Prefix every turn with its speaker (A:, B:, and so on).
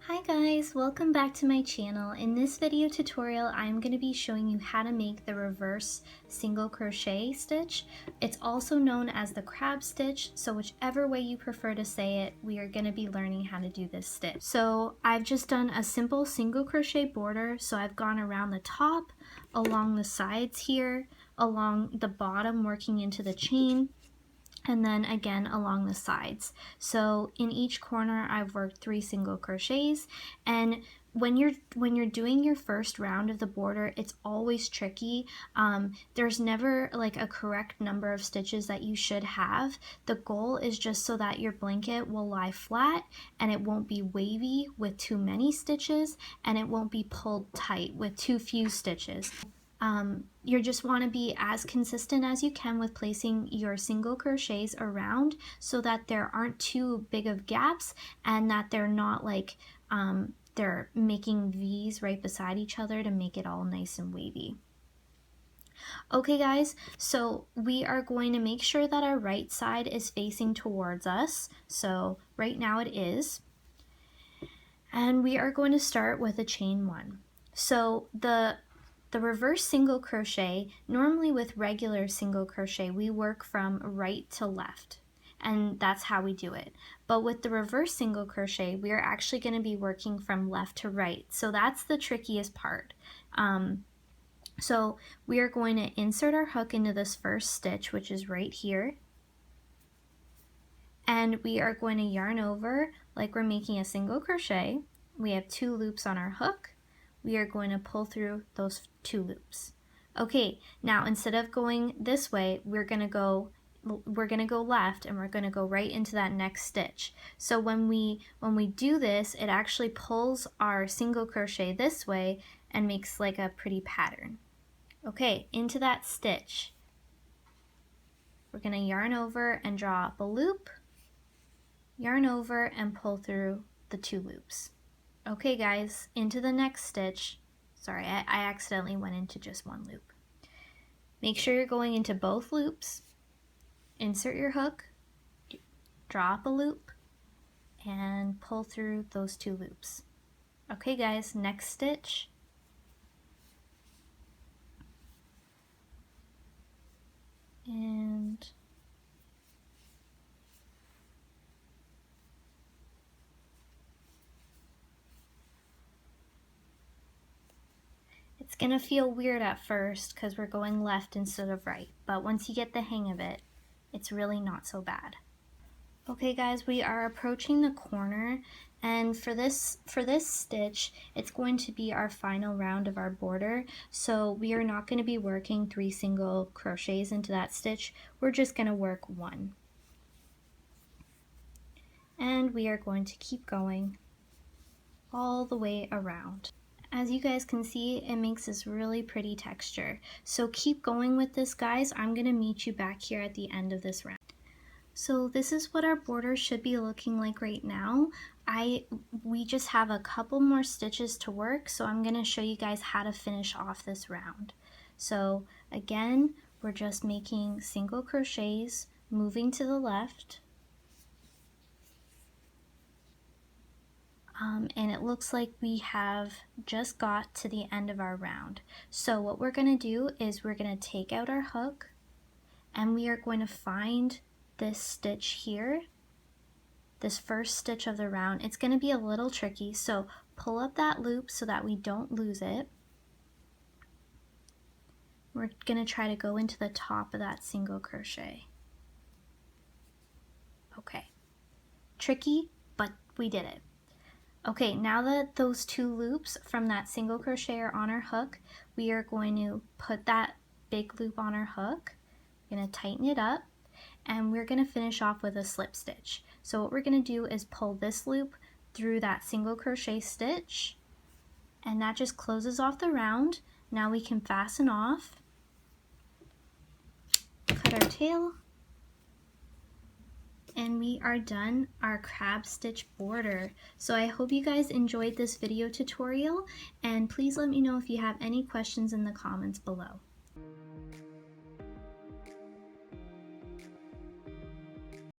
A: Hi guys, welcome back to my channel. In this video tutorial, I'm going to be showing you how to make the reverse single crochet stitch. It's also known as the crab stitch, so whichever way you prefer to say it, we are going to be learning how to do this stitch. So I've just done a simple single crochet border, so I've gone around the top, along the sides here, along the bottom working into the chain, and then again along the sides. So in each corner I've worked 3 single crochets, and when you're doing your first round of the border, it's always tricky. There's never like a correct number of stitches that you should have. The goal is just so that your blanket will lie flat and it won't be wavy with too many stitches, and it won't be pulled tight with too few stitches. You just want to be as consistent as you can with placing your single crochets around so that there aren't too big of gaps and that they're not like they're making V's right beside each other to make it all nice and wavy. Okay guys, so we are going to make sure that our right side is facing towards us. So right now it is. And we are going to start with a chain 1. So the reverse single crochet, normally with regular single crochet, we work from right to left, and that's how we do it. But with the reverse single crochet, we are actually going to be working from left to right. So that's the trickiest part. So we are going to insert our hook into this first stitch, which is right here. And we are going to yarn over like we're making a single crochet. We have 2 loops on our hook. We are going to pull through those 2 loops. Okay, now instead of going this way, we're gonna go left, and we're gonna go right into that next stitch. So when we do this, it actually pulls our single crochet this way and makes like a pretty pattern. Okay, into that stitch, we're gonna yarn over and draw up a loop, yarn over and pull through the 2 loops. Okay guys, into the next stitch. Sorry, I accidentally went into just 1 loop. Make sure you're going into both loops, insert your hook, draw up a loop, and pull through those 2 loops. Okay guys, next stitch. And it's gonna feel weird at first because we're going left instead of right, but once you get the hang of it, it's really not so bad. Okay guys, we are approaching the corner, and for this stitch, it's going to be our final round of our border. So we are not going to be working 3 single crochets into that stitch. We're just going to work 1. And we are going to keep going all the way around. As you guys can see, it makes this really pretty texture. So keep going with this guys. I'm going to meet you back here at the end of this round. So this is what our border should be looking like right now. We just have a couple more stitches to work, so I'm going to show you guys how to finish off this round. So again, we're just making single crochets, moving to the left. And it looks like we have just got to the end of our round. So what we're going to do is we're going to take out our hook, and we are going to find this stitch here, this first stitch of the round. It's going to be a little tricky, so pull up that loop so that we don't lose it. We're going to try to go into the top of that single crochet. Okay, tricky, but we did it. Okay, now that those 2 loops from that single crochet are on our hook, we are going to put that big loop on our hook. We're going to tighten it up, and we're going to finish off with a slip stitch. So what we're going to do is pull this loop through that single crochet stitch, and that just closes off the round. Now we can fasten off, cut our tail, and we are done our crab stitch border. So I hope you guys enjoyed this video tutorial, and please let me know if you have any questions in the comments below.